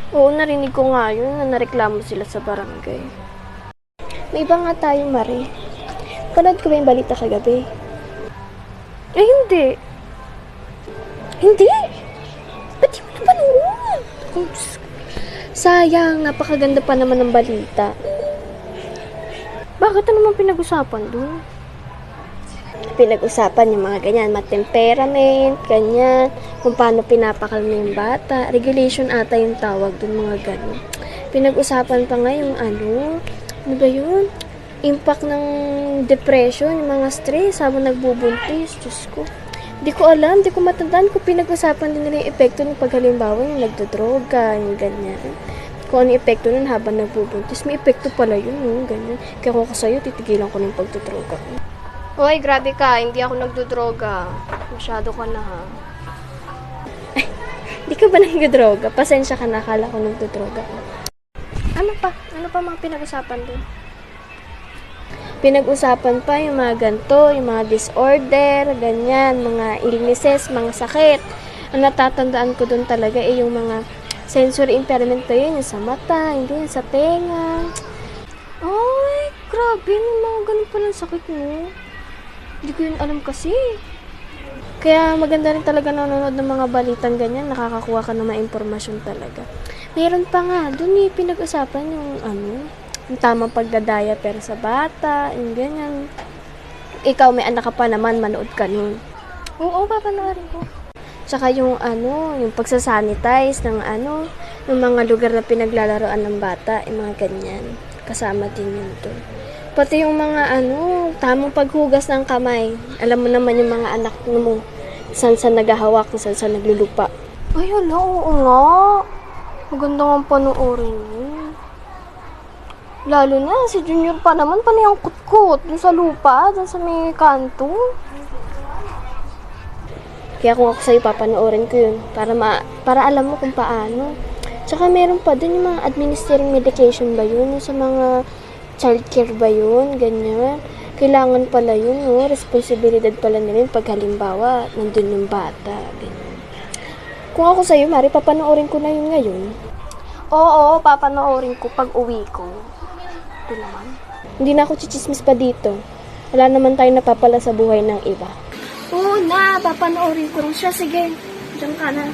Oo, narinig ko nga yun na nareklamo sila sa barangay. May iba nga tayo, Mare. Panood ko ba yung balita kagabi? Eh, hindi. Hindi? Ba't di mo napanood? Sayang, napakaganda pa naman ng balita. Bakit naman pinag-usapan dun? Pinag-usapan yung mga ganyan, temperament, ganyan, kung paano pinapakalma yung bata. Regulation ata yung tawag dun, mga ganyan. Pinag-usapan pa nga yung ano ba yun? Impact ng depression, yung mga stress habang nagbubuntis. Diyos ko. Di ko alam, di ko matandaan kung pinag-usapan din nila yung epekto ng paghalimbawa yung nagdodroga, yung ganyan. Kung ano yung epekto nun habang nagbubuntis. May epekto pala yun, no? Ganyan. Kaya kung ako sa'yo, titigilan ko ng pagdodroga. Hoy, grabe ka. Hindi ako nagdodroga. Masyado ka na, ha? Ay, di ka ba nagdodroga? Pasensya ka na, akala ko nagdodroga. Ano pa? Ano pa mga pinag-usapan doon? Pinag-usapan pa yung mga ganito, yung mga disorder, ganyan, mga illnesses, mga sakit. Ang natatandaan ko doon talaga yung mga sensory impairment pa yun, yung sa mata, hindi yung sa tenga. Ay, grabe, yung mga ganun palang sakit mo. Hindi ko yun alam kasi. Kaya maganda rin talaga nanonood ng mga balitang ganyan, nakakakuha ka ng mga impormasyon talaga. Mayroon pa nga, doon pinag-usapan yung yung tamang pagdadaya pero sa bata, yung ganyan. Ikaw, may anak ka pa naman, manood ka nun. Oo, papanoorin ko. Tsaka yung yung pagsasanitize ng yung mga lugar na pinaglalaroan ng bata, yung mga ganyan. Kasama din yun doon. Pati yung mga tamang paghugas ng kamay. Alam mo naman yung mga anak mo, saan naghahawak, saan naglulupa. Ay, hala, oo nga. Maganda nga panoorin yun. Lalo na, si Junior pa naman, panayang kutkot dun sa lupa, dun sa may kanto. Kaya kung ako sa'yo, papanoorin ko yun. Para alam mo kung paano. Tsaka meron pa dun yung mga administering medication ba yun? Yung sa mga childcare ba yun? Ganyan. Kailangan pala yun, no? Responsibilidad pala nila yun pag halimbawa, nandun yung bata. Ganyan. Kung ako sa'yo, Mari, papanoorin ko na yun ngayon. Oo, papanoorin ko pag uwi ko. Ito naman. Hindi na ako chichismis pa dito. Wala naman tayo napapala sa buhay ng iba. Oo na, papanoorin ko rin siya. Sige, diyan ka na.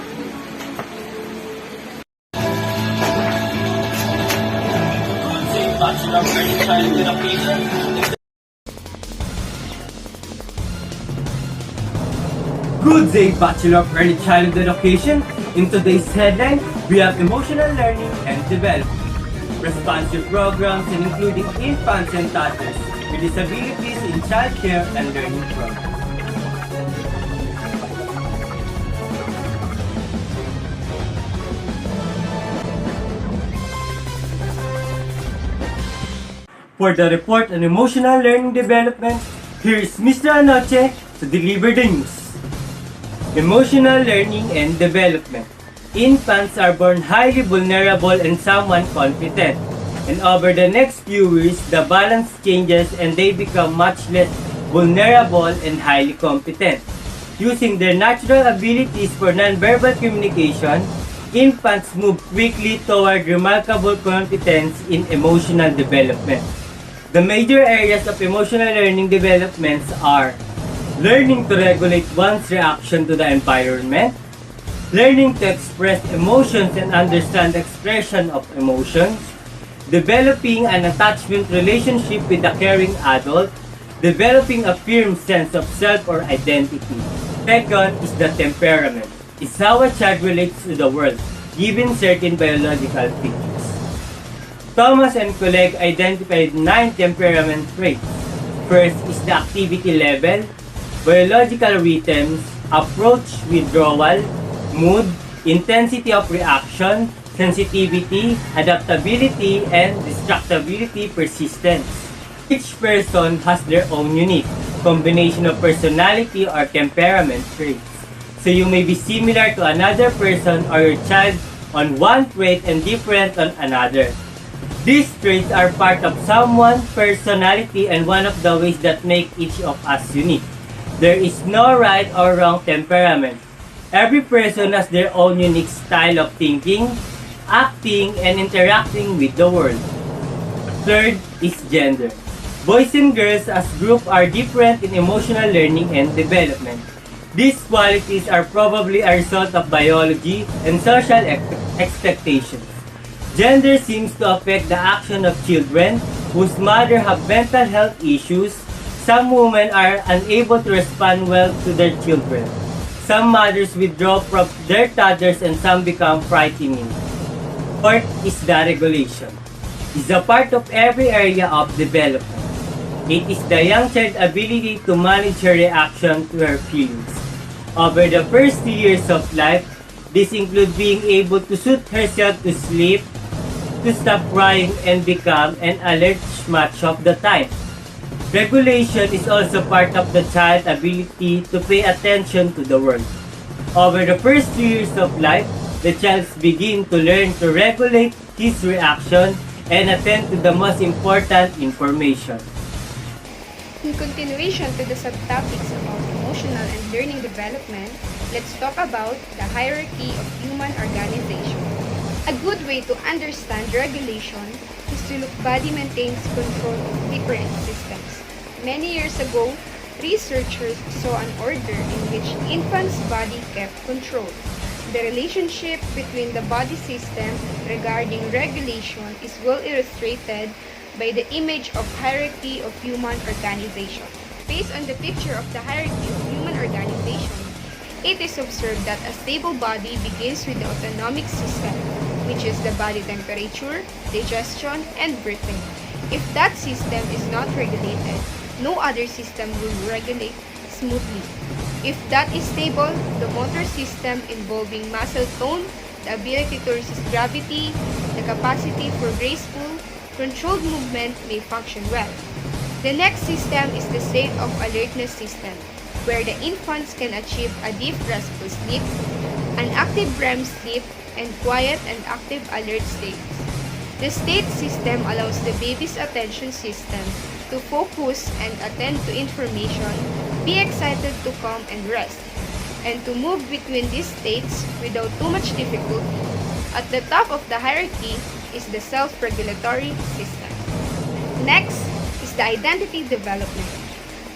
Good day, Bachelor of Early Childhood Education. In today's headline, we have emotional learning and development, responsive programs and including infants and toddlers with disabilities in childcare and learning programs. For the report on emotional learning development, here is Mr. Anoche to deliver the news. Emotional learning and development. Infants are born highly vulnerable and somewhat confident. And over the next few years, the balance changes and they become much less vulnerable and highly competent. Using their natural abilities for nonverbal communication, infants move quickly toward remarkable competence in emotional development. The major areas of emotional learning developments are learning to regulate one's reaction to the environment, learning to express emotions and understand the expression of emotions, developing an attachment relationship with a caring adult, developing a firm sense of self or identity. Second is the temperament. It's how a child relates to the world, given certain biological features. Thomas and colleagues identified 9 temperament traits. First is the activity level, biological rhythms, approach withdrawal, mood, intensity of reaction, sensitivity, adaptability, and destructibility persistence. Each person has their own unique combination of personality or temperament traits. So you may be similar to another person or your child on one trait and different on another. These traits are part of someone's personality and one of the ways that make each of us unique. There is no right or wrong temperament. Every person has their own unique style of thinking, acting, and interacting with the world. Third is gender. Boys and girls as group are different in emotional learning and development. These qualities are probably a result of biology and social expectations. Gender seems to affect the action of children whose mother have mental health issues. Some women are unable to respond well to their children. Some mothers withdraw from their toddlers and some become frightening. Fourth is the regulation. It's a part of every area of development. It is the young child's ability to manage her reaction to her feelings. Over the first 2 years of life, this includes being able to soothe herself to sleep, to stop crying, and become an alert much of the time. Regulation is also part of the child's ability to pay attention to the world. Over the first 2 years of life, the child begins to learn to regulate his reaction and attend to the most important information. In continuation to the subtopics about emotional and learning development, let's talk about the hierarchy of human organization. A good way to understand regulation is to look body maintains control of different systems. Many years ago, researchers saw an order in which infants' body kept control. The relationship between the body system regarding regulation is well illustrated by the image of hierarchy of human organization. Based on the picture of the hierarchy of human organization, it is observed that a stable body begins with the autonomic system, which is the body temperature, digestion, and breathing. If that system is not regulated, no other system will regulate smoothly. If that is stable, the motor system involving muscle tone, the ability to resist gravity, the capacity for graceful, controlled movement may function well. The next system is the state of alertness system, where the infants can achieve a deep restful sleep, an active REM sleep, and quiet and active alert states. The state system allows the baby's attention system to focus and attend to information, be excited to calm and rest, and to move between these states without too much difficulty. At the top of the hierarchy is the self-regulatory system. Next is the identity development.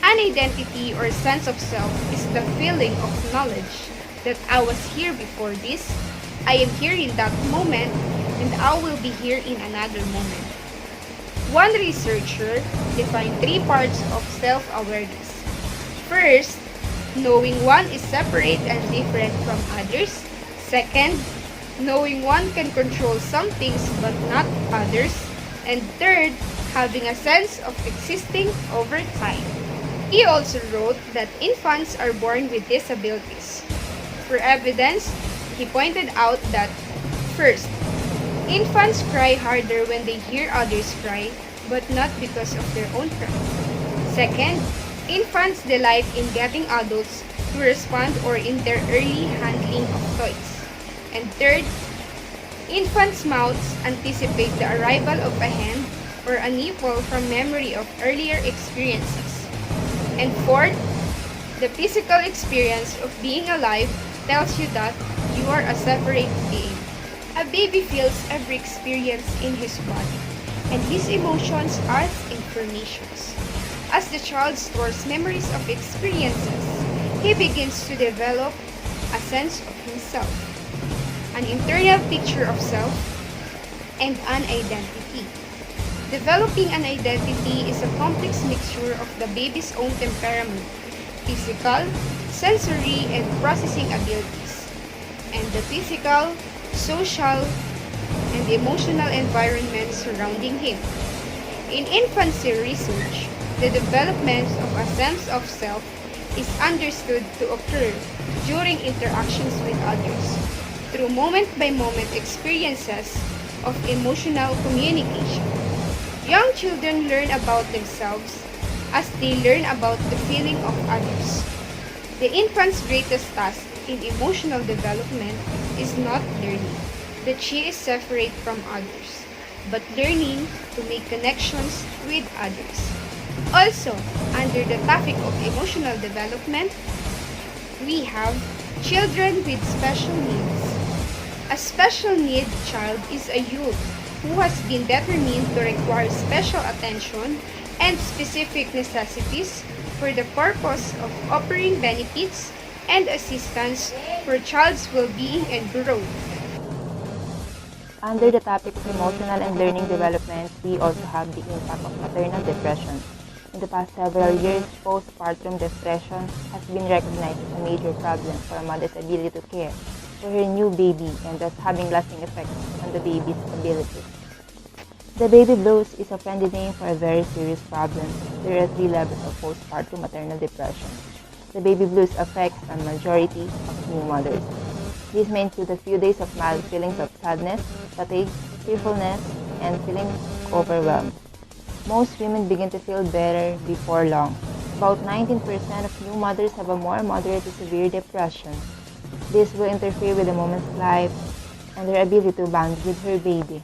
An identity or sense of self is the feeling of knowledge that I was here before this, I am here in that moment, and I will be here in another moment. One researcher defined 3 parts of self-awareness. First, knowing one is separate and different from others. Second, knowing one can control some things but not others. And third, having a sense of existing over time. He also wrote that infants are born with disabilities. For evidence, he pointed out that, first, infants cry harder when they hear others cry, but not because of their own cry. Second, infants delight in getting adults to respond or in their early handling of toys. And third, infants' mouths anticipate the arrival of a hand or a nipple from memory of earlier experiences. And fourth, the physical experience of being alive tells you that you are a separate being. A baby feels every experience in his body, and his emotions are informations. As the child stores memories of experiences, he begins to develop a sense of himself, an internal picture of self, and an identity. Developing an identity is a complex mixture of the baby's own temperament, physical, sensory, and processing abilities, and the physical, social, and emotional environment surrounding him. In infancy research, the development of a sense of self is understood to occur during interactions with others, through moment-by-moment experiences of emotional communication. Young children learn about themselves as they learn about the feeling of others. The infant's greatest task in emotional development is not learning that she is separate from others, but learning to make connections with others. Also, under the topic of emotional development, we have children with special needs. A special need child is a youth who has been determined to require special attention and specific necessities for the purpose of offering benefits and assistance for child's well-being and growth. Under the topic of emotional and learning development, we also have the impact of maternal depression. In the past several years, postpartum depression has been recognized as a major problem for a mother's ability to care for her new baby and thus having lasting effects on the baby's ability. The baby blues is a friendly name for a very serious problem. There are 3 levels of postpartum maternal depression. The baby blues affects a majority of new mothers. These may include a few days of mild feelings of sadness, fatigue, fearfulness, and feeling overwhelmed. Most women begin to feel better before long. About 19% of new mothers have a more moderate to severe depression. This will interfere with the woman's life and her ability to bond with her baby.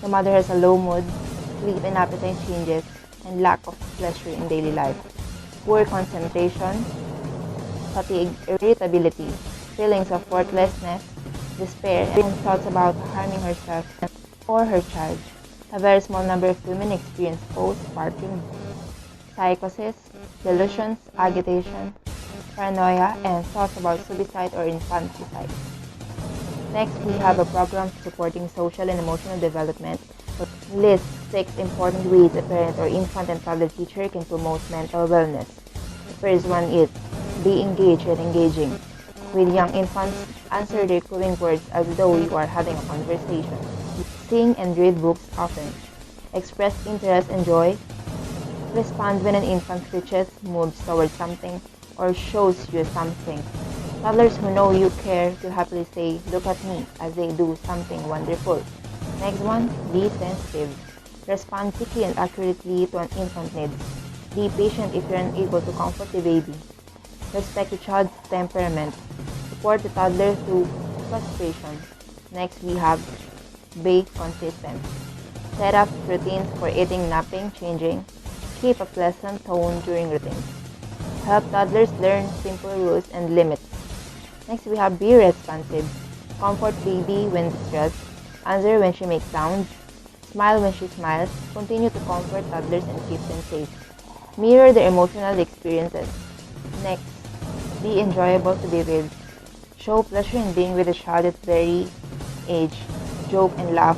The mother has a low mood, sleep and appetite changes, and lack of pleasure in daily life. Poor concentration, fatigue, irritability, feelings of worthlessness, despair, and thoughts about harming herself or her child. A very small number of women experience postpartum psychosis, delusions, agitation, paranoia, and thoughts about suicide or infanticide. Next, we have a program supporting social and emotional development. It lists 6 important ways a parent or infant and toddler teacher can promote mental wellness. The first one is be engaged and engaging. With young infants, answer their cooing words as though you are having a conversation. Sing and read books often. Express interest and joy. Respond when an infant twitches, moves towards something, or shows you something. Toddlers who know you care will happily say, "Look at me," as they do something wonderful. Next one, be sensitive. Respond quickly and accurately to an infant needs. Be patient if you're unable to comfort the baby. Respect the child's temperament. Support the toddler through frustration. Next, we have be consistent. Set up routines for eating, napping, changing. Keep a pleasant tone during routines. Help toddlers learn simple rules and limits. Next, we have be responsive. Comfort baby when distressed. Answer when she makes sounds. Smile when she smiles. Continue to comfort toddlers and keep them safe. Mirror their emotional experiences. Next, be enjoyable to be with. Show pleasure in being with a child at very age. Joke and laugh.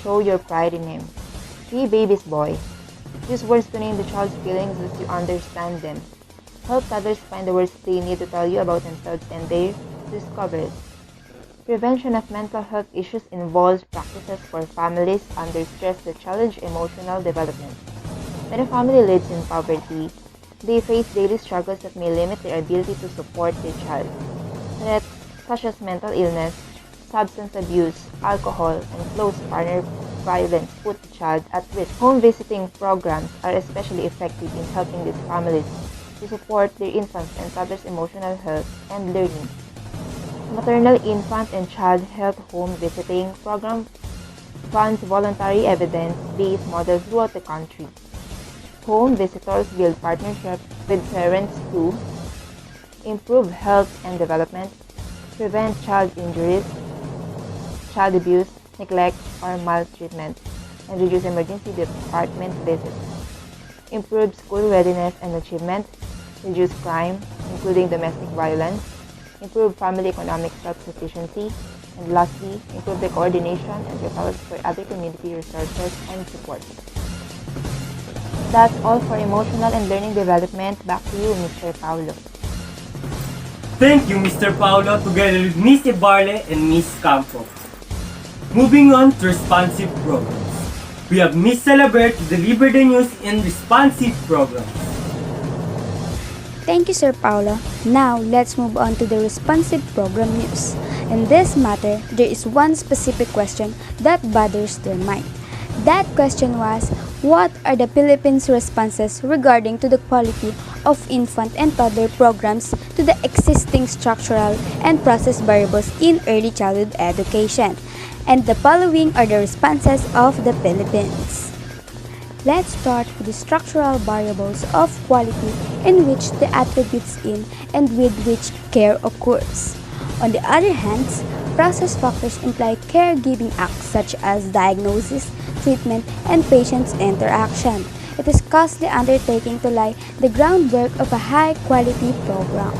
Show your pride in him. Be baby's boy. Use words to name the child's feelings as you understand them. Help toddlers find the words they need to tell you about themselves and their discoveries. Prevention of mental health issues involves practices for families under stress that challenge emotional development. When a family lives in poverty, they face daily struggles that may limit their ability to support their child. Threats such as mental illness, substance abuse, alcohol, and close partner violence put the child at risk. Home visiting programs are especially effective in helping these families to support their infants and toddlers' emotional health and learning. Maternal, infant, and child health home visiting program funds voluntary evidence-based models throughout the country. Home visitors build partnerships with parents to improve health and development, prevent child injuries, child abuse, neglect, or maltreatment, and reduce emergency department visits. Improve school readiness and achievement, reduce crime, including domestic violence, improve family economic self-sufficiency, and lastly, improve the coordination and referrals for other community resources and support. That's all for emotional and learning development. Back to you, Mr. Paulo. Thank you, Mr. Paulo, together with Miss Ibarle and Miss Campo. Moving on to responsive programs. We have Miss Salabert to deliver the news in responsive programs. Thank you, Sir Paulo. Now, let's move on to the responsive program news. In this matter, there is one specific question that bothers their mind. That question was, what are the Philippines' responses regarding to the quality of infant and toddler programs to the existing structural and process variables in early childhood education? And the following are the responses of the Philippines. Let's start with the structural variables of quality in which the attributes in and with which care occurs. On the other hand, process factors imply caregiving acts such as diagnosis, treatment, and patient's interaction. It is costly undertaking to lay the groundwork of a high-quality program.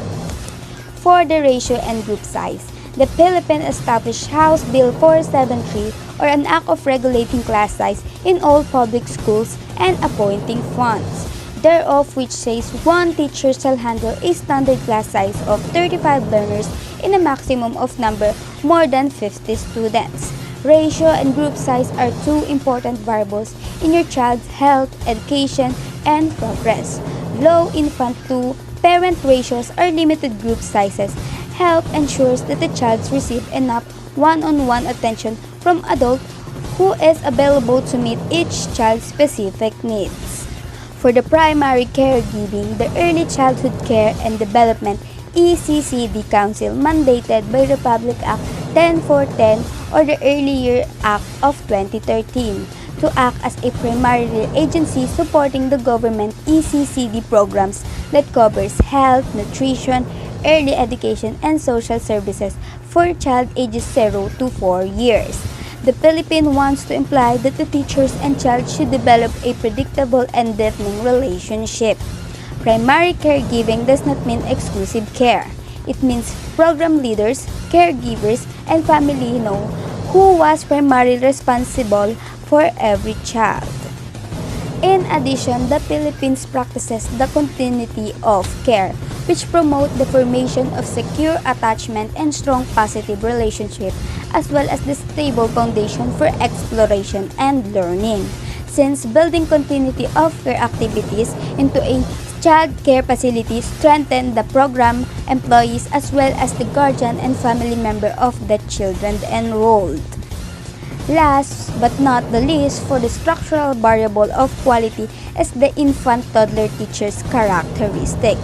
For the ratio and group size, the Philippines established House Bill 473 or an act of regulating class size in all public schools and appointing funds, thereof which says one teacher shall handle a standard class size of 35 learners in a maximum of number more than 50 students. Ratio and group size are two important variables in your child's health, education, and progress. Low infant to parent ratios or limited group sizes help ensures that the child receives enough one-on-one attention from adult who is available to meet each child's specific needs. For the primary caregiving, the Early Childhood Care and Development ECCD Council mandated by Republic Act 10410 or the Early Year Act of 2013 to act as a primary agency supporting the government ECCD programs that covers health, nutrition, early education, and social services for child ages 0 to 4 years. The Philippines wants to imply that the teachers and child should develop a predictable and deepening relationship. Primary caregiving does not mean exclusive care. It means program leaders, caregivers, and family know who was primarily responsible for every child. In addition, the Philippines practices the continuity of care, which promote the formation of secure attachment and strong positive relationship, as well as the stable foundation for exploration and learning. Since building continuity of care activities into a child care facility strengthen the program employees as well as the guardian and family member of the children enrolled. Last but not the least, for the structural variable of quality is the infant-toddler teacher's characteristic.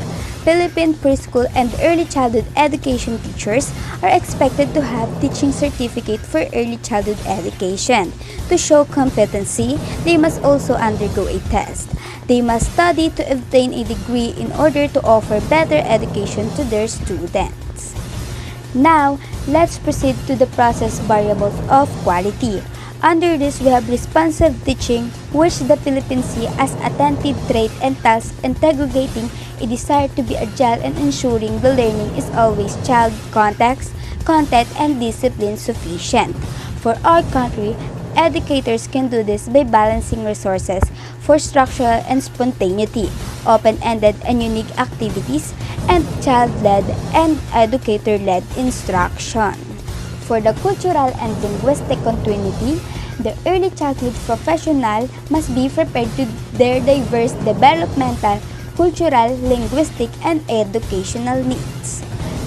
Philippine preschool and early childhood education teachers are expected to have teaching certificate for early childhood education. To show competency, they must also undergo a test. They must study to obtain a degree in order to offer better education to their students. Now, let's proceed to the process variables of quality. Under this, we have responsive teaching, which the Philippines see as attentive trait and task integrating a desire to be agile and ensuring the learning is always child context, content, and discipline sufficient. For our country, educators can do this by balancing resources for structural and spontaneity, open-ended and unique activities, and child-led and educator-led instruction. For the cultural and linguistic continuity, the early childhood professional must be prepared to their diverse developmental, cultural, linguistic, and educational needs.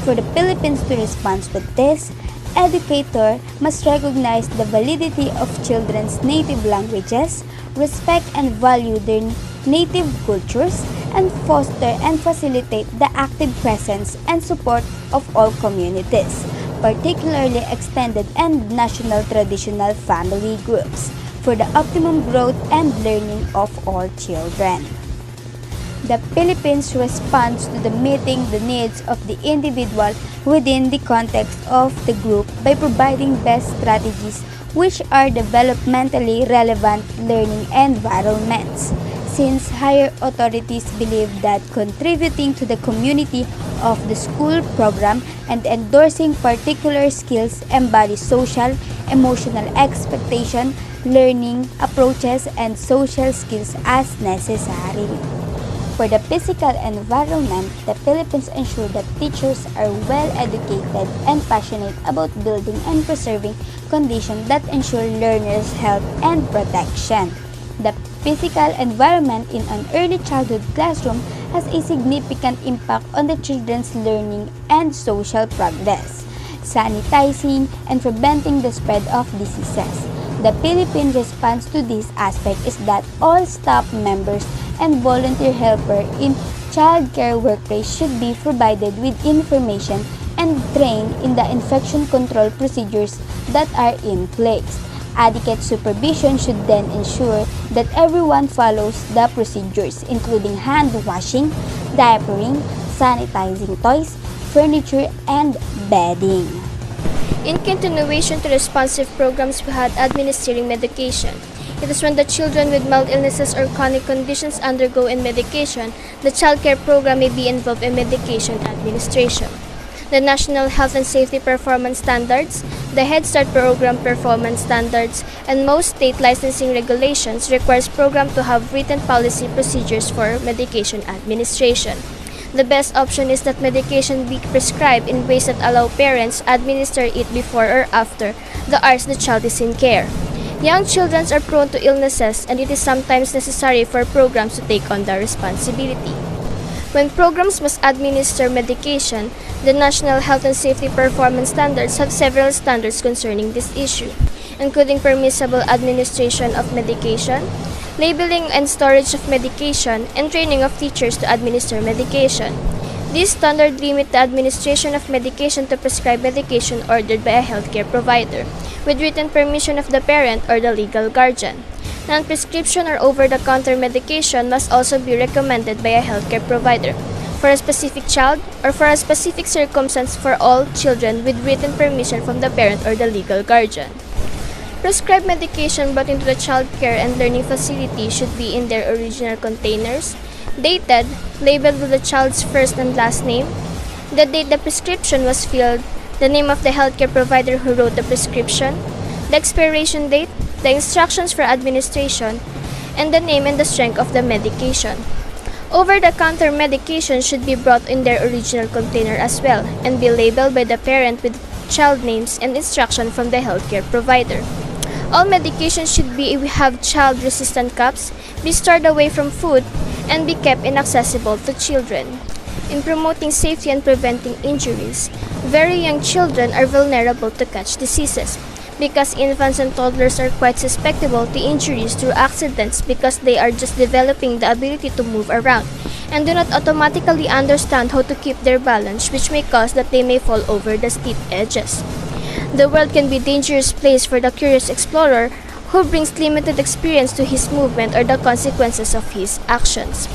For the Philippines to respond with this, educator must recognize the validity of children's native languages, respect and value their native cultures, and foster and facilitate the active presence and support of all communities, particularly extended and national traditional family groups, for the optimum growth and learning of all children. The Philippines responds to the meeting the needs of the individual within the context of the group by providing best strategies which are developmentally relevant learning environments. Since higher authorities believe that contributing to the community of the school program and endorsing particular skills embody social, emotional expectation, learning approaches, and social skills as necessary. For the physical environment, the Philippines ensure that teachers are well educated and passionate about building and preserving conditions that ensure learners' health and protection. The physical environment in an early childhood classroom has a significant impact on the children's learning and social progress, sanitizing and preventing the spread of diseases. The Philippine response to this aspect is that all staff members and volunteer helpers in child care workplace should be provided with information and trained in the infection control procedures that are in place. Adequate supervision should then ensure that everyone follows the procedures, including hand washing, diapering, sanitizing toys, furniture, and bedding. In continuation to responsive programs, we had administering medication. It is when the children with mild illnesses or chronic conditions undergo in medication, the child care program may be involved in medication administration. The National Health and Safety Performance Standards, the Head Start Program Performance Standards, and most state licensing regulations requires program to have written policy procedures for medication administration. The best option is that medication be prescribed in ways that allow parents administer it before or after the hours the child is in care. Young children are prone to illnesses, and it is sometimes necessary for programs to take on the responsibility. When programs must administer medication, the National Health and Safety Performance Standards have several standards concerning this issue, including permissible administration of medication, labeling and storage of medication, and training of teachers to administer medication. These standards limit the administration of medication to prescribed medication ordered by a healthcare provider, with written permission of the parent or the legal guardian. Non-prescription or over-the-counter medication must also be recommended by a healthcare provider for a specific child or for a specific circumstance for all children with written permission from the parent or the legal guardian. Prescribed medication brought into the child care and learning facility should be in their original containers, dated, labeled with the child's first and last name, the date the prescription was filled, the name of the healthcare provider who wrote the prescription, the expiration date, the instructions for administration, and the name and the strength of the medication. Over-the-counter medication should be brought in their original container as well and be labeled by the parent with child names and instruction from the healthcare provider. All medications should have child-resistant cups, be stored away from food, and be kept inaccessible to children. In promoting safety and preventing injuries, very young children are vulnerable to catch diseases because infants and toddlers are quite susceptible to injuries through accidents because they are just developing the ability to move around and do not automatically understand how to keep their balance, which may cause that they may fall over the steep edges. The world can be a dangerous place for the curious explorer who brings limited experience to his movement or the consequences of his actions.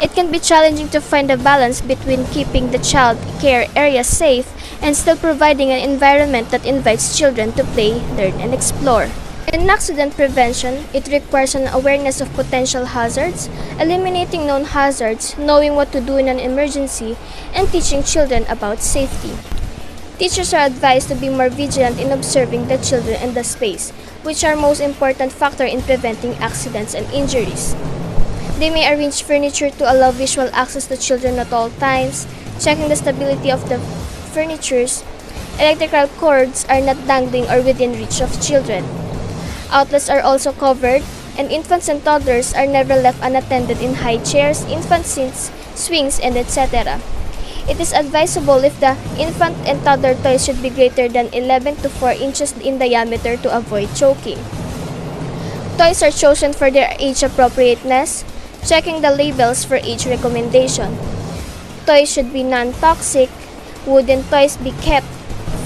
It can be challenging to find a balance between keeping the child care area safe and still providing an environment that invites children to play, learn, and explore. In accident prevention, it requires an awareness of potential hazards, eliminating known hazards, knowing what to do in an emergency, and teaching children about safety. Teachers are advised to be more vigilant in observing the children and the space, which are most important factor in preventing accidents and injuries. They may arrange furniture to allow visual access to children at all times, checking the stability of the furnitures. Electrical cords are not dangling or within reach of children. Outlets are also covered, and infants and toddlers are never left unattended in high chairs, infant seats, swings, and etc. It is advisable if the infant and toddler toys should be greater than 11 to 4 inches in diameter to avoid choking. Toys are chosen for their age appropriateness, checking the labels for age recommendation. Toys should be non-toxic, wooden toys be kept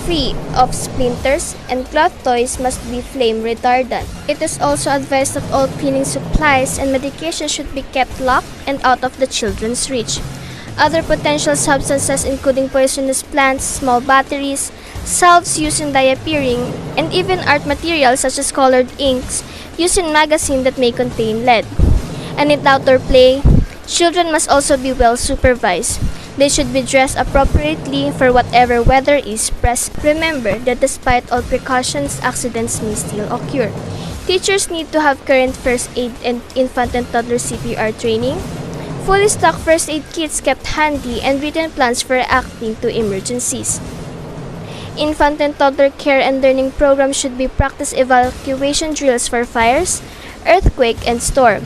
free of splinters, and cloth toys must be flame retardant. It is also advised that all cleaning supplies and medication should be kept locked and out of the children's reach. Other potential substances including poisonous plants, small batteries, salves used in diapering, and even art materials such as colored inks used in magazines that may contain lead. And in outdoor play, children must also be well supervised. They should be dressed appropriately for whatever weather is present. Remember that despite all precautions, accidents may still occur. Teachers need to have current first aid and infant and toddler CPR training, fully stocked first aid kits kept handy, and written plans for reacting to emergencies. Infant and toddler care and learning programs should be practice evacuation drills for fires, earthquake, and storm.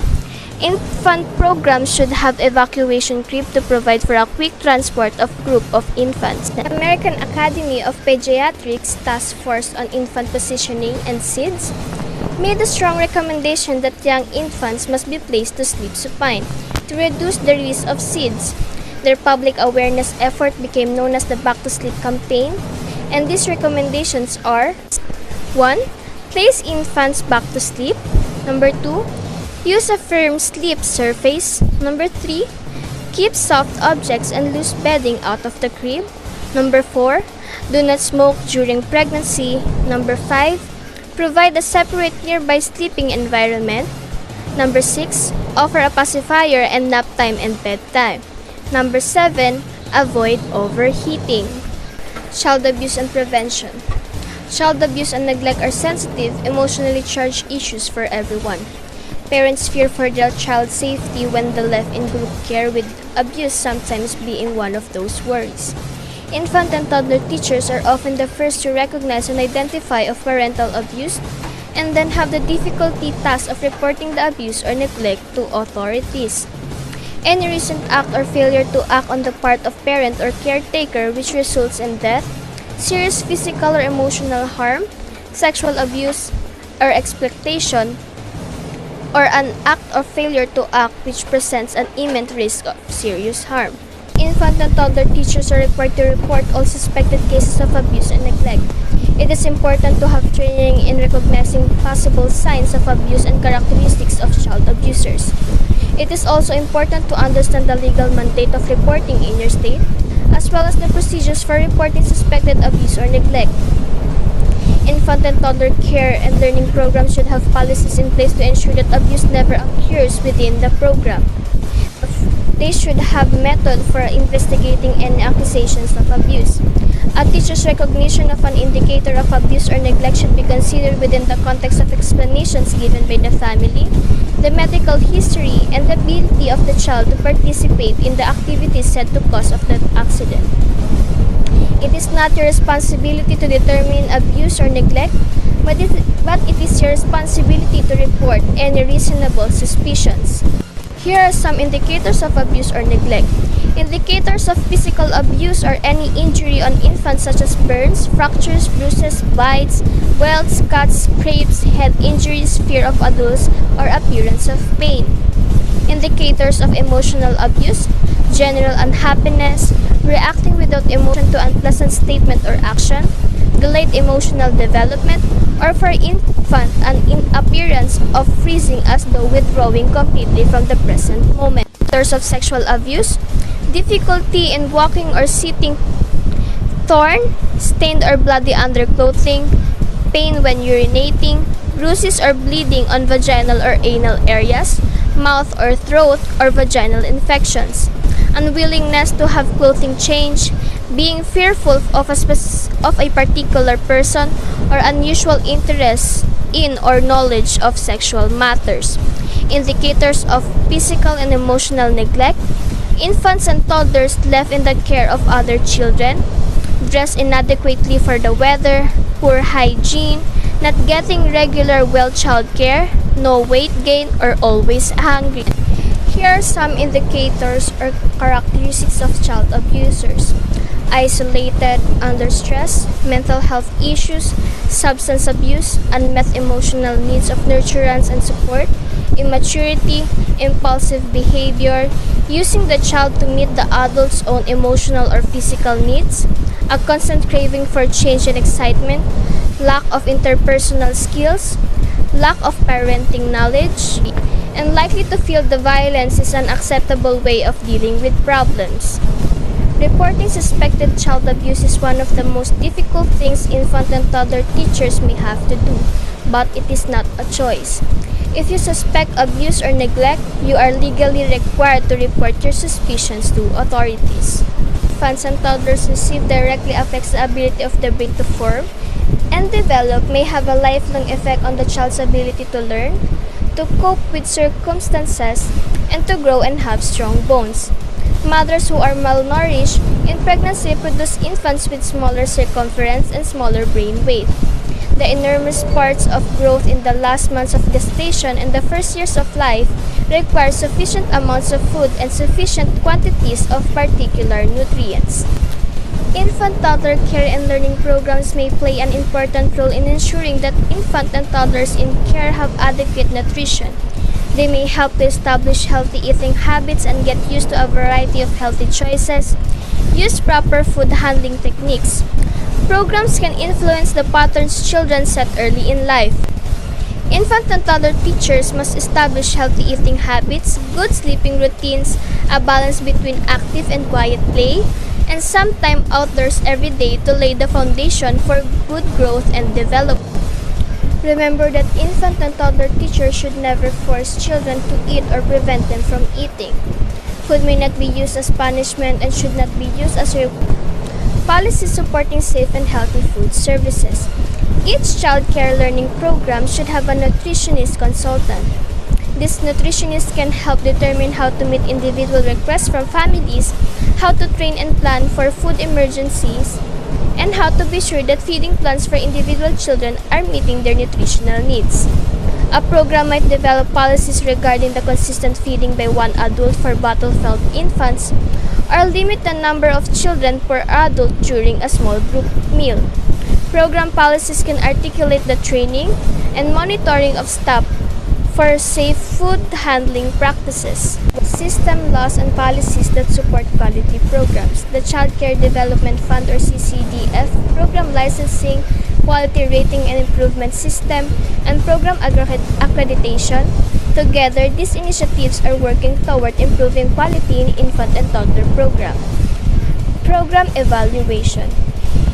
Infant programs should have evacuation crib to provide for a quick transport of group of infants. The American Academy of Pediatrics Task Force on Infant Positioning and SIDS made a strong recommendation that young infants must be placed to sleep supine to reduce the risk of SIDS. Their public awareness effort became known as the Back to Sleep campaign, and these recommendations are: 1. Place infants back to sleep. 2. Use a firm sleep surface. 3. Keep soft objects and loose bedding out of the crib. Number 4, do not smoke during pregnancy. Number 5, provide a separate nearby sleeping environment. Number 6, offer a pacifier and nap time and bedtime. Number 7, avoid overheating. Child abuse and prevention. Child abuse and neglect are sensitive, emotionally charged issues for everyone. Parents fear for their child's safety when they're left in group care, with abuse sometimes being one of those worries. Infant and toddler teachers are often the first to recognize and identify of parental abuse and then have the difficulty task of reporting the abuse or neglect to authorities. Any recent act or failure to act on the part of parent or caretaker which results in death, serious physical or emotional harm, sexual abuse or exploitation, or an act or failure to act which presents an imminent risk of serious harm. Infant and toddler teachers are required to report all suspected cases of abuse and neglect. It is important to have training in recognizing possible signs of abuse and characteristics of child abusers. It is also important to understand the legal mandate of reporting in your state, as well as the procedures for reporting suspected abuse or neglect. Infant and toddler care and learning programs should have policies in place to ensure that abuse never occurs within the program. They should have method for investigating any accusations of abuse. A teacher's recognition of an indicator of abuse or neglect should be considered within the context of explanations given by the family, the medical history, and the ability of the child to participate in the activities said to cause of the accident. It is not your responsibility to determine abuse or neglect, but it is your responsibility to report any reasonable suspicions. Here are some indicators of abuse or neglect. Indicators of physical abuse are any injury on infants such as burns, fractures, bruises, bites, welts, cuts, scrapes, head injuries, fear of adults, or appearance of pain. Indicators of emotional abuse, general unhappiness, reacting without emotion to unpleasant statement or action, delayed emotional development, or for infant an appearance of freezing as though withdrawing completely from the present moment. Indicators of sexual abuse, difficulty in walking or sitting, torn, stained or bloody underclothing, pain when urinating, bruises or bleeding on vaginal or anal areas, mouth or throat or vaginal infections, unwillingness to have clothing change, being fearful of a particular person, or unusual interest in or knowledge of sexual matters. Indicators of physical and emotional neglect, infants and toddlers left in the care of other children, dressed inadequately for the weather, poor hygiene, not getting regular well child care, no weight gain, or always hungry. Here are some indicators or characteristics of child abusers: isolated, under stress, mental health issues, substance abuse, unmet emotional needs of nurturance and support, immaturity, impulsive behavior, using the child to meet the adult's own emotional or physical needs, a constant craving for change and excitement, lack of interpersonal skills, lack of parenting knowledge, and likely to feel the violence is an acceptable way of dealing with problems. Reporting suspected child abuse is one of the most difficult things infant and toddler teachers may have to do, but it is not a choice. If you suspect abuse or neglect, you are legally required to report your suspicions to authorities. Infants and toddlers receive directly affects the ability of the brain to form and develop, may have a lifelong effect on the child's ability to learn, to cope with circumstances, and to grow and have strong bones. Mothers who are malnourished in pregnancy produce infants with smaller circumference and smaller brain weight. The enormous parts of growth in the last months of gestation and the first years of life require sufficient amounts of food and sufficient quantities of particular nutrients. Infant toddler care and learning programs may play an important role in ensuring that infant and toddlers in care have adequate nutrition. They may help to establish healthy eating habits and get used to a variety of healthy choices, use proper food handling techniques. Programs can influence the patterns children set early in life. Infant and toddler teachers must establish healthy eating habits, good sleeping routines, a balance between active and quiet play, and some time outdoors every day to lay the foundation for good growth and development. Remember that infant and toddler teachers should never force children to eat or prevent them from eating. Food may not be used as punishment and should not be used as a policy supporting safe and healthy food services. Each child care learning program should have a nutritionist consultant. This nutritionist can help determine how to meet individual requests from families, how to train and plan for food emergencies, and how to be sure that feeding plans for individual children are meeting their nutritional needs. A program might develop policies regarding the consistent feeding by one adult for bottle-fed infants, or limit the number of children per adult during a small group meal. Program policies can articulate the training and monitoring of staff for safe food handling practices. System laws and policies that support quality programs. The Child Care Development Fund or CCDF, program licensing, quality rating and improvement system, and program accreditation. Together, these initiatives are working toward improving quality in infant and toddler program. Program evaluation.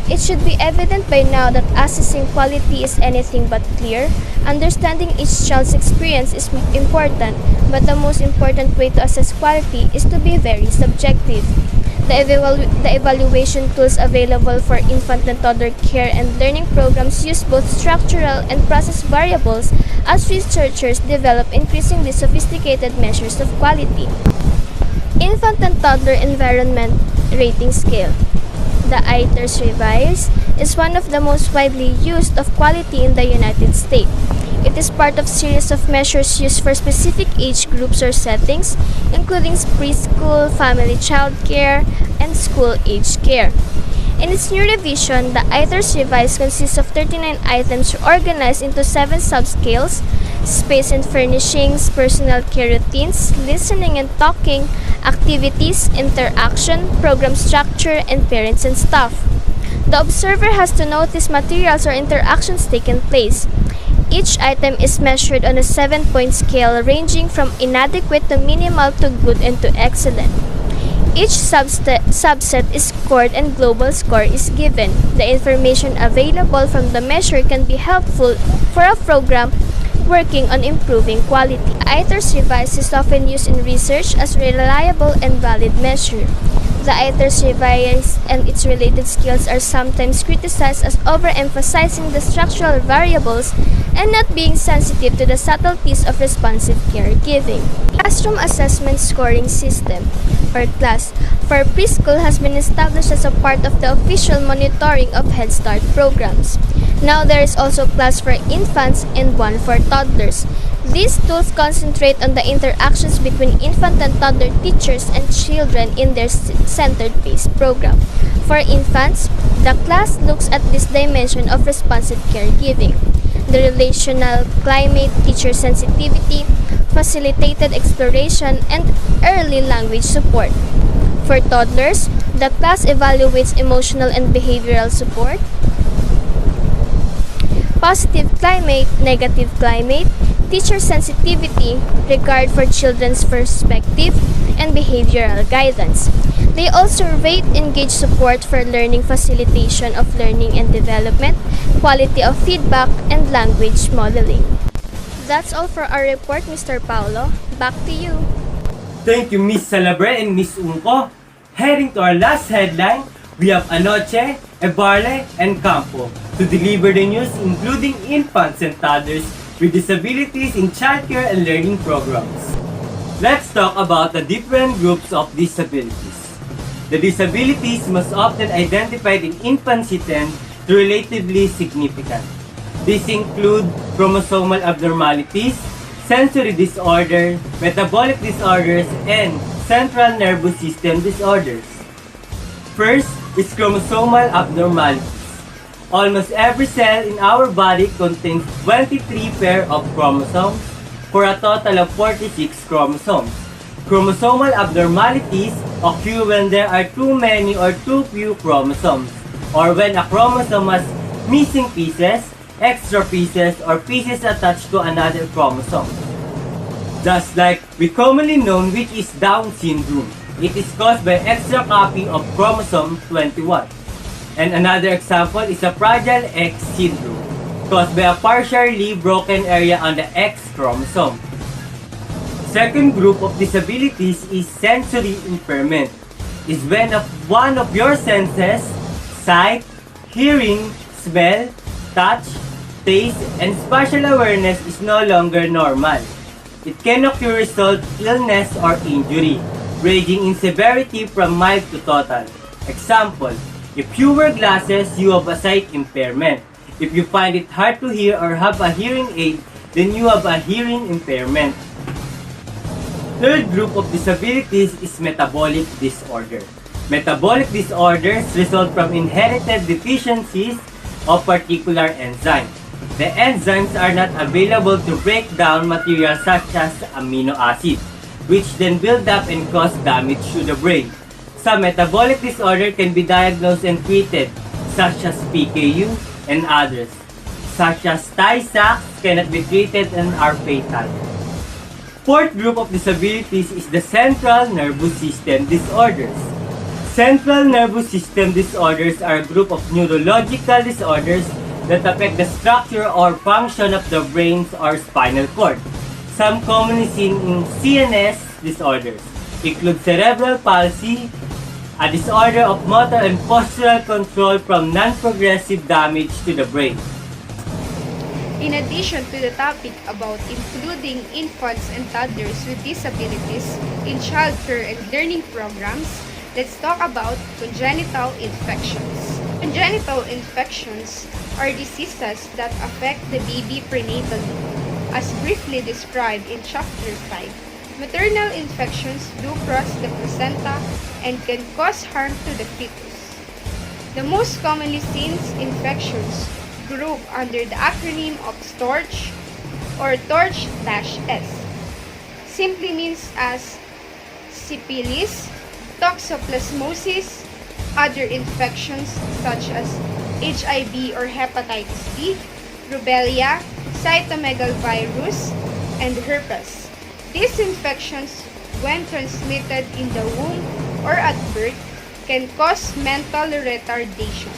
It should be evident by now that assessing quality is anything but clear. Understanding each child's experience is important, but the most important way to assess quality is to be very subjective. The evaluation tools available for infant and toddler care and learning programs use both structural and process variables as researchers develop increasingly sophisticated measures of quality. Infant and Toddler Environment Rating Scale. The ITERS Revise is one of the most widely used of quality in the United States. It is part of a series of measures used for specific age groups or settings, including preschool, family child care, and school-age care. In its new revision, the ITERS Revise consists of 39 items organized into 7 subscales: space and furnishings, personal care routines, listening and talking, activities, interaction, program structure, and parents and staff. The observer has to notice materials or interactions taking place. Each item is measured on a 7-point scale ranging from inadequate to minimal to good and to excellent. Each subset is scored and global score is given. The information available from the measure can be helpful for a program working on improving quality. ITERS Revise is often used in research as a reliable and valid measure. The ITERS Revise and its related skills are sometimes criticized as overemphasizing the structural variables and not being sensitive to the subtleties of responsive caregiving. Classroom Assessment Scoring System, or CLAS, for preschool has been established as a part of the official monitoring of Head Start programs. Now there is also CLAS for infants and one for toddlers. These tools concentrate on the interactions between infant and toddler teachers and children in their centered-based program. For infants, the class looks at this dimension of responsive caregiving: the relational climate, teacher sensitivity, facilitated exploration, and early language support. For toddlers, the class evaluates emotional and behavioral support, positive climate, negative climate, teacher sensitivity, regard for children's perspective, and behavioral guidance. They also rate engaged support for learning, facilitation of learning and development, quality of feedback, and language modeling. That's all for our report, Mr. Paulo. Back to you. Thank you, Miss Salabre and Miss Unco. Heading to our last headline, we have Anoche, Ebarle, and Campo to deliver the news including infants and toddlers with disabilities in childcare and learning programs. Let's talk about the different groups of disabilities. The disabilities most often identified in infancy tend to relatively significant. These include chromosomal abnormalities, sensory disorder, metabolic disorders, and central nervous system disorders. First is chromosomal abnormalities. Almost every cell in our body contains 23 pair of chromosomes for a total of 46 chromosomes. Chromosomal abnormalities occur when there are too many or too few chromosomes, or when a chromosome has missing pieces, extra pieces, or pieces attached to another chromosome. Just like we commonly know which is Down syndrome, It is caused by extra copy of chromosome 21. And another example is a Fragile X syndrome, caused by a partially broken area on the X chromosome. Second group of disabilities is sensory impairment. Is when one of your senses, sight, hearing, smell, touch, taste, and spatial awareness is no longer normal. It can occur result illness or injury, ranging in severity from mild to total. Example, if you wear glasses, you have a sight impairment. If you find it hard to hear or have a hearing aid, then you have a hearing impairment. Third group of disabilities is metabolic disorder. Metabolic disorders result from inherited deficiencies of particular enzymes. The enzymes are not available to break down materials such as amino acids, which then build up and cause damage to the brain. Some metabolic disorder can be diagnosed and treated, such as PKU and others, such as Tay-Sachs cannot be treated and are fatal. Fourth group of disabilities is the central nervous system disorders. Central nervous system disorders are a group of neurological disorders that affect the structure or function of the brain or spinal cord. Some commonly seen in CNS disorders include cerebral palsy, a disorder of motor and postural control from non-progressive damage to the brain. In addition to the topic about including infants and toddlers with disabilities in childcare and learning programs, let's talk about congenital infections. Congenital infections are diseases that affect the baby prenatally, as briefly described in Chapter 5. Maternal infections do cross the placenta and can cause harm to the fetus. The most commonly seen infections group under the acronym of STORCH or TORCH-S. Simply means as syphilis, toxoplasmosis, other infections such as HIV or hepatitis B, rubella, cytomegalovirus, and herpes. These infections, when transmitted in the womb or at birth, can cause mental retardation,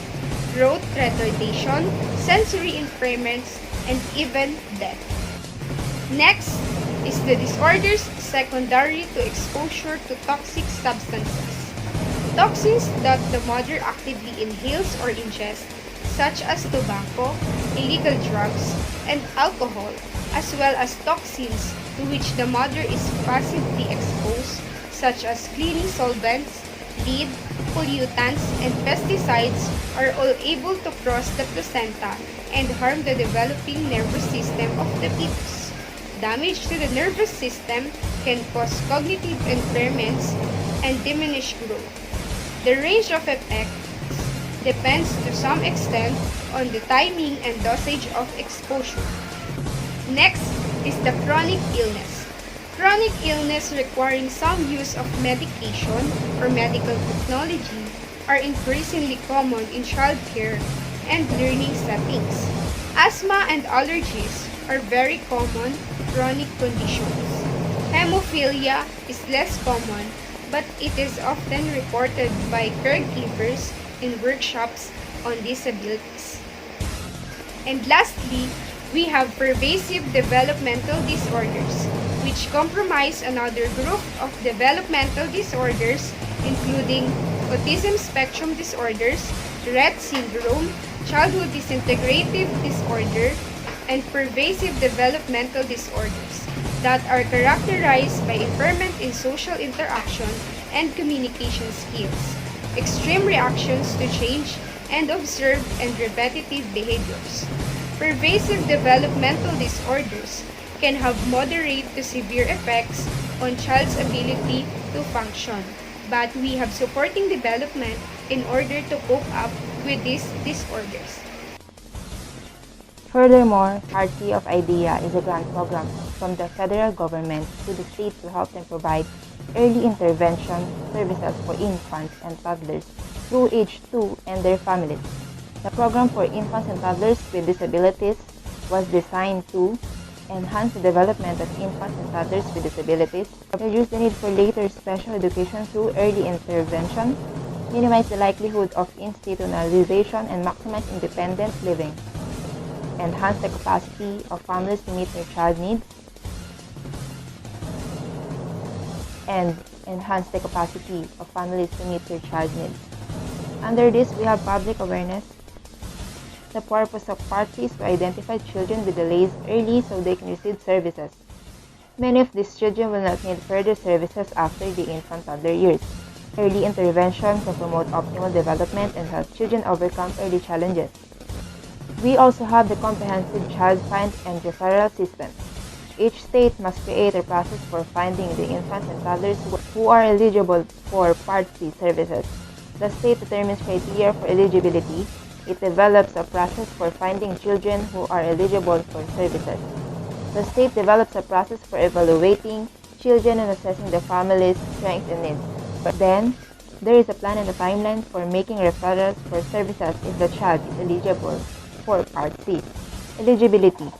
growth retardation, sensory impairments, and even death. Next is the disorders secondary to exposure to toxic substances. Toxins that the mother actively inhales or ingests, such as tobacco, illegal drugs, and alcohol, as well as toxins to which the mother is passively exposed, such as cleaning solvents, lead, pollutants, and pesticides are all able to cross the placenta and harm the developing nervous system of the fetus. Damage to the nervous system can cause cognitive impairments and diminish growth. The range of effects depends to some extent on the timing and dosage of exposure. Next is the chronic illness. Chronic illness requiring some use of medication or medical technology are increasingly common in childcare and learning settings. Asthma and allergies are very common chronic conditions. Hemophilia is less common, but it is often reported by caregivers in workshops on disabilities. And lastly, we have pervasive developmental disorders, which comprise another group of developmental disorders including autism spectrum disorders, Rett syndrome, childhood disintegrative disorder, and pervasive developmental disorders that are characterized by impairment in social interaction and communication skills, extreme reactions to change, and observed and repetitive behaviors. Pervasive developmental disorders can have moderate to severe effects on child's ability to function, but we have supporting development in order to cope up with these disorders. Furthermore, Hearty of IDEA is a grant program from the federal government to the states to help them provide early intervention services for infants and toddlers through age 2 and their families. The program for infants and toddlers with disabilities was designed to enhance the development of infants and toddlers with disabilities, reduce the need for later special education through early intervention, minimize the likelihood of institutionalization, and maximize independent living, enhance the capacity of families to meet their child needs, and enhance the capacity of families to meet their child needs. Under this, we have public awareness. The purpose of Part C is to identify children with delays early so they can receive services. Many of these children will not need further services after the infant-toddler years. Early intervention can promote optimal development and help children overcome early challenges. We also have the comprehensive child find and referral system. Each state must create a process for finding the infants and toddlers who are eligible for Part C services. The state determines criteria for eligibility. It develops a process for finding children who are eligible for services. The state develops a process for evaluating children and assessing the family's strengths and needs. Then, there is a plan and a timeline for making referrals for services if the child is eligible for Part C. Eligibility.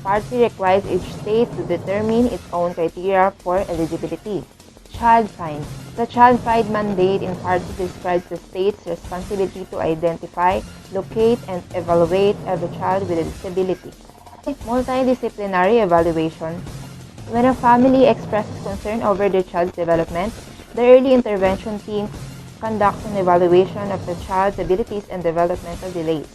Part C requires each state to determine its own criteria for eligibility. Child find. The child find mandate in Part C describes the state's responsibility to identify, locate, and evaluate every child with a disability. Multidisciplinary evaluation. When a family expresses concern over their child's development, the early intervention team conducts an evaluation of the child's abilities and developmental delays.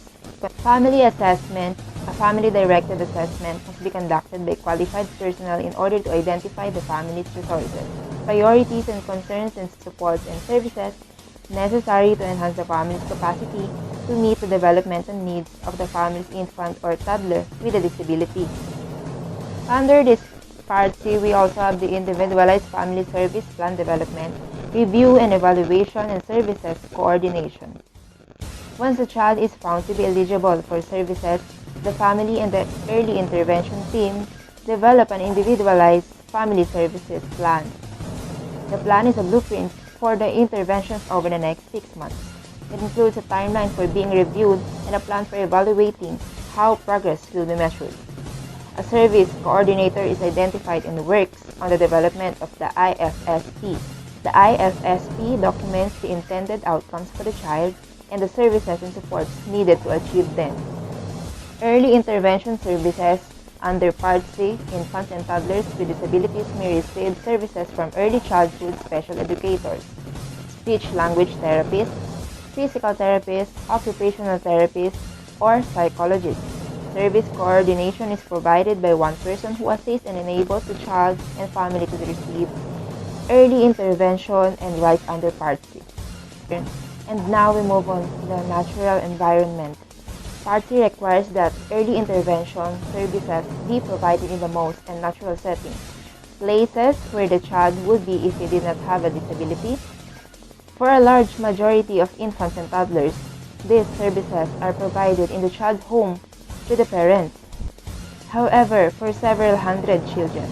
Family assessment. A family-directed assessment must be conducted by qualified personnel in order to identify the family's resources, priorities and concerns, and supports and services necessary to enhance the family's capacity to meet the developmental needs of the family's infant or toddler with a disability. Under this Part C, we also have the Individualized Family Service Plan Development, Review and Evaluation, and Services Coordination. Once a child is found to be eligible for services, the family and the early intervention team develop an individualized family services plan. The plan is a blueprint for the interventions over the next 6 months. It includes a timeline for being reviewed and a plan for evaluating how progress will be measured. A service coordinator is identified and works on the development of the IFSP. The IFSP documents the intended outcomes for the child and the services and supports needed to achieve them. Early intervention services under Part C, infants and toddlers with disabilities may receive services from early childhood special educators, speech-language therapists, physical therapists, occupational therapists, or psychologists. Service coordination is provided by one person who assists and enables the child and family to receive early intervention and rights under Part C. And now we move on to the natural environment. Part C requires that early intervention services be provided in the most and natural settings, places where the child would be if he did not have a disability. For a large majority of infants and toddlers, these services are provided in the child's home with the parents. However, for several hundred children,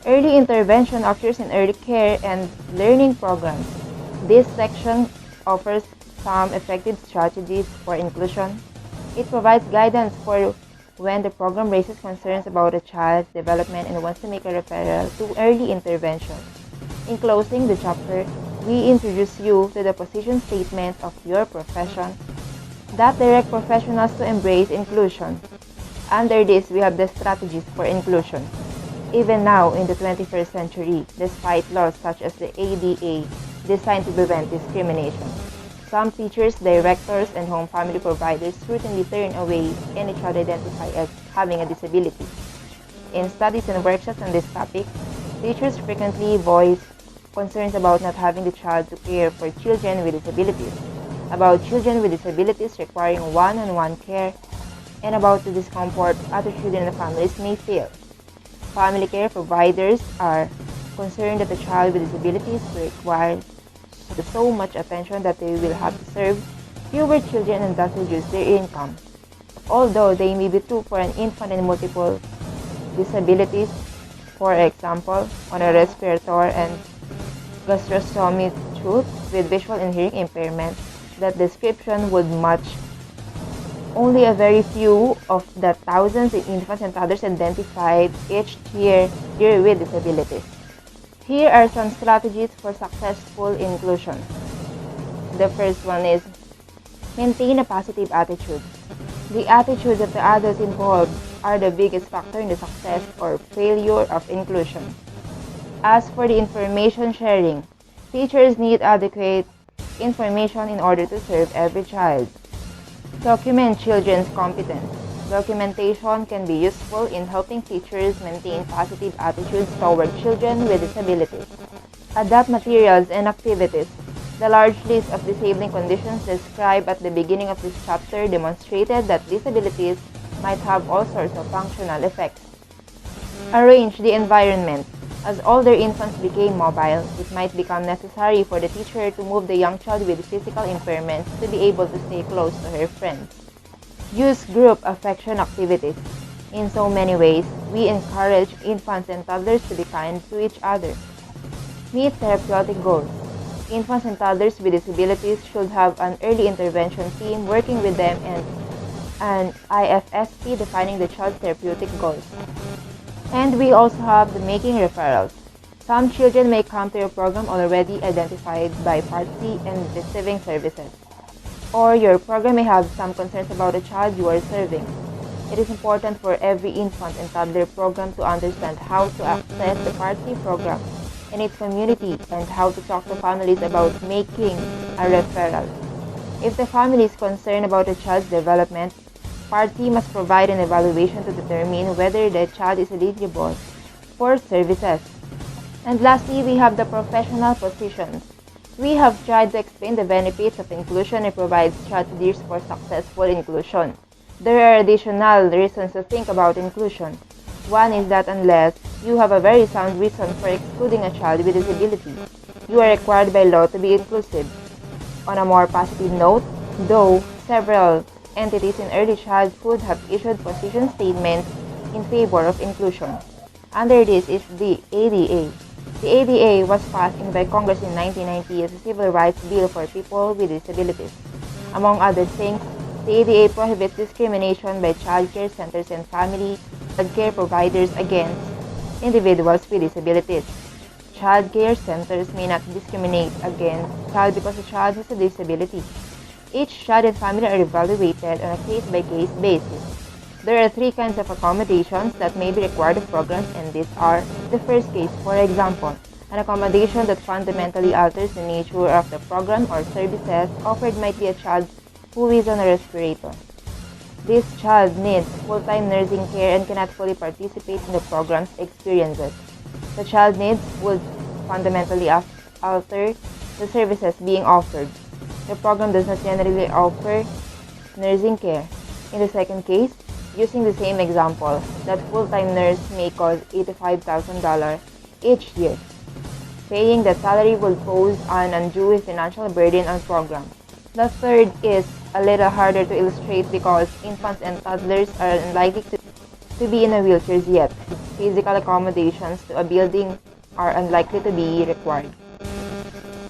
early intervention occurs in early care and learning programs. This section offers some effective strategies for inclusion. It provides guidance for when the program raises concerns about a child's development and wants to make a referral to early intervention. In closing the chapter, we introduce you to the position statement of your profession that direct professionals to embrace inclusion. Under this, we have the strategies for inclusion. Even now, in the 21st century, despite laws such as the ADA designed to prevent discrimination, some teachers, directors, and home family providers routinely turn away any child identified as having a disability. In studies and workshops on this topic, teachers frequently voice concerns about not having the child to care for children with disabilities, about children with disabilities requiring one-on-one care, and about the discomfort other children and families may feel. Family care providers are concerned that the child with disabilities will require so much attention that they will have to serve fewer children and thus reduce their income. Although they may be true for an infant and multiple disabilities, for example, on a respiratory and gastrostomy tooth with visual and hearing impairment, that description would much only a very few of the thousands of infants and toddlers identified each year with disabilities. Here are some strategies for successful inclusion. The first one is maintain a positive attitude. The attitudes of the adults involved are the biggest factor in the success or failure of inclusion. As for the information sharing, teachers need adequate information in order to serve every child. Document children's competence. Documentation can be useful in helping teachers maintain positive attitudes toward children with disabilities. Adapt materials and activities. The large list of disabling conditions described at the beginning of this chapter demonstrated that disabilities might have all sorts of functional effects. Arrange the environment. As older infants became mobile, it might become necessary for the teacher to move the young child with physical impairments to be able to stay close to her friends. Use group affection activities. In so many ways, we encourage infants and toddlers to be kind to each other. Meet therapeutic goals. Infants and toddlers with disabilities should have an early intervention team working with them and an IFSP defining the child's therapeutic goals. And we also have the making referrals. Some children may come to your program already identified by Part C and receiving services. Or your program may have some concerns about the child you are serving. It is important for every infant and toddler program to understand how to access the Part C program in its community and how to talk to families about making a referral. If the family is concerned about the child's development, Part C must provide an evaluation to determine whether the child is eligible for services. And lastly, we have the professional positions. We have tried to explain the benefits of inclusion and provide strategies for successful inclusion. There are additional reasons to think about inclusion. One is that unless you have a very sound reason for excluding a child with disability, you are required by law to be inclusive. On a more positive note, though several entities in early childhood have issued position statements in favor of inclusion. Under this is the ADA. The ADA was passed by Congress in 1990 as a civil rights bill for people with disabilities. Among other things, the ADA prohibits discrimination by child care centers and family child care providers against individuals with disabilities. Child care centers may not discriminate against a child because the child has a disability. Each child and family are evaluated on a case-by-case basis. There are three kinds of accommodations that may be required of programs, and these are: the first case, for example, an accommodation that fundamentally alters the nature of the program or services offered might be a child who is on a respirator. This child needs full-time nursing care and cannot fully participate in the program's experiences. The child needs would fundamentally alter the services being offered. The program does not generally offer nursing care. In the second case, using the same example, that full-time nurse may cost $85,000 each year. Paying that salary will pose an undue financial burden on program. The third is a little harder to illustrate because infants and toddlers are unlikely to be in a wheelchairs yet. Physical accommodations to a building are unlikely to be required.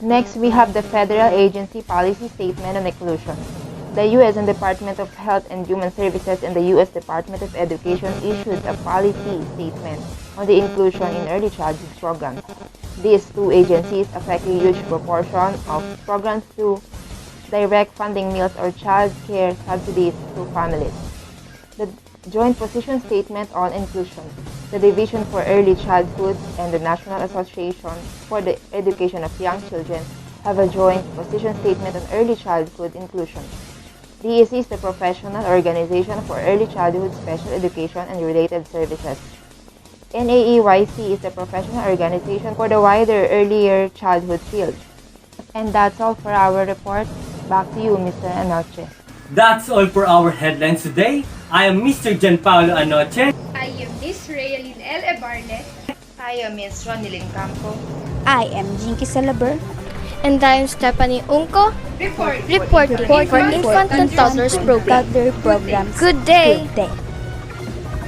Next, we have the Federal Agency Policy Statement on Inclusion. The U.S. Department of Health and Human Services and the U.S. Department of Education issued a policy statement on the inclusion in early childhood programs. These two agencies affect a huge proportion of programs through direct funding meals or child care subsidies to families. The Joint Position Statement on Inclusion. The Division for Early Childhood and the National Association for the Education of Young Children have a joint position statement on early childhood inclusion. DEC is the professional organization for early childhood special education and related services. NAEYC is the professional organization for the wider earlier childhood field. And that's all for our report. Back to you, Mr. Anoche. That's all for our headlines today. I am Mr. Gianpaolo Anoche. I am Miss Raylene L. Ebarlet. I am Ms. Ronilyn Campo. I am Jinky Salaber. And I am Stephanie Unco, Reporting reporting for Infant and Toddlers program. Toddler programs. Good day! Good day.